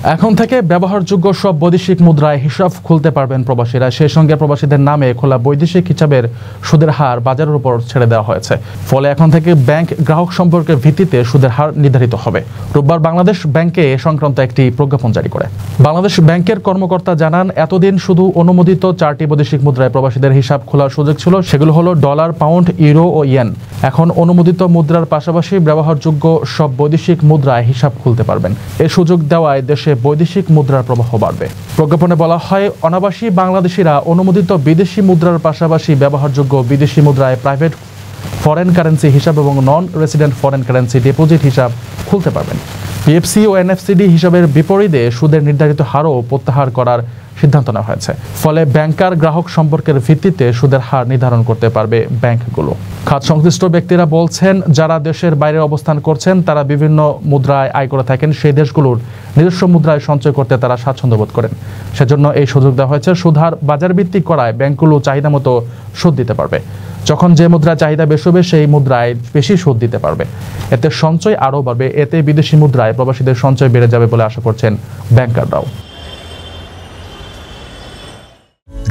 এখন থেকে ব্যবহারযোগ্য সব বৈদেশিক মুদ্রায় হিসাব খুলতে পারবেন প্রবাসীরা। সেই সঙ্গে প্রবাসীদের নামে খোলা বৈদেশিক হিসাবের সুদের হার বাজারের উপর ছেড়ে দেওয়া হয়েছে। ফলে এখন থেকে ব্যাংক গ্রাহক সম্পর্কের ভিত্তিতে সুদের হার নির্ধারিত হবে। রোববার বাংলাদেশ ব্যাংকে এ সংক্রান্ত একটি প্রজ্ঞাপন জারি করে বাংলাদেশ ব্যাংকের কর্মকর্তা জানান, এতদিন শুধু অনুমোদিত 4টি বৈদেশিক মুদ্রায় প্রবাসীদের হিসাব খোলার সুযোগ ছিল। সেগুলো হলো ডলার, পাউন্ড, ইউরো ও ইয়েন। এখন অনুমোদিত মুদ্রার পাশাপাশি ব্যবহারযোগ্য সব বৈদেশিক মুদ্রায় হিসাব খুলতে পারবেন। এই সুযোগ দেওয়ায় দেশে বৈদেশিক মুদ্রার প্রবাহ বাড়বে। প্রজ্ঞাপনে বলা হয়, অনাবাসী বাংলাদেশিরা অনুমোদিত বিদেশি মুদ্রার পাশাপাশি ব্যবহারযোগ্য বিদেশি মুদ্রায় প্রাইভেট ফরেন কারেন্সি হিসাব এবং non resident foreign currency deposit হিসাব খুলতে পারবেন। পিএফসি ও এনএফসিডি হিসাবের বিপরীতে সুদের নির্ধারিত হারও প্রত্যাহার করার সিদ্ধান্ত নেওয়া হয়েছে। ফলে ব্যাংকার গ্রাহক সম্পর্কের ভিত্তিতে সুদের হার নির্ধারণ করতে পারবে ব্যাংকগুলো। খাত সংশ্লিষ্ট ব্যক্তিরা বলছেন, যারা দেশের বাইরে অবস্থান করছেন তারা বিভিন্ন মুদ্রায় আয় করে থাকেন। সেই দেশগুলোর নিজস্ব মুদ্রায় সঞ্চয় করতে তারা স্বাচ্ছন্দ্য বোধ করেন। সেজন্য এই সুযোগ দেওয়া হয়েছে। সুদ হার বাজার ভিত্তিক করায় ব্যাংকগুলো চাহিদা মতো সুদ দিতে পারবে। যখন যে মুদ্রার চাহিদা বেশি হবে সেই মুদ্রায় বেশি সুদ দিতে পারবে। এতে সঞ্চয় আরও বাড়বে। এতে বিদেশি মুদ্রায় প্রবাসীদের সঞ্চয় বেড়ে যাবে বলে আশা করছেন ব্যাংকাররাও।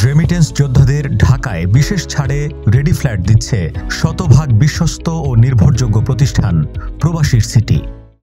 রেমিটেন্স যোদ্ধাদের ঢাকায় বিশেষ ছাড়ে রেডি ফ্ল্যাট দিচ্ছে শতভাগ বিশ্বস্ত ও নির্ভরযোগ্য প্রতিষ্ঠান প্রবাসীর সিটি।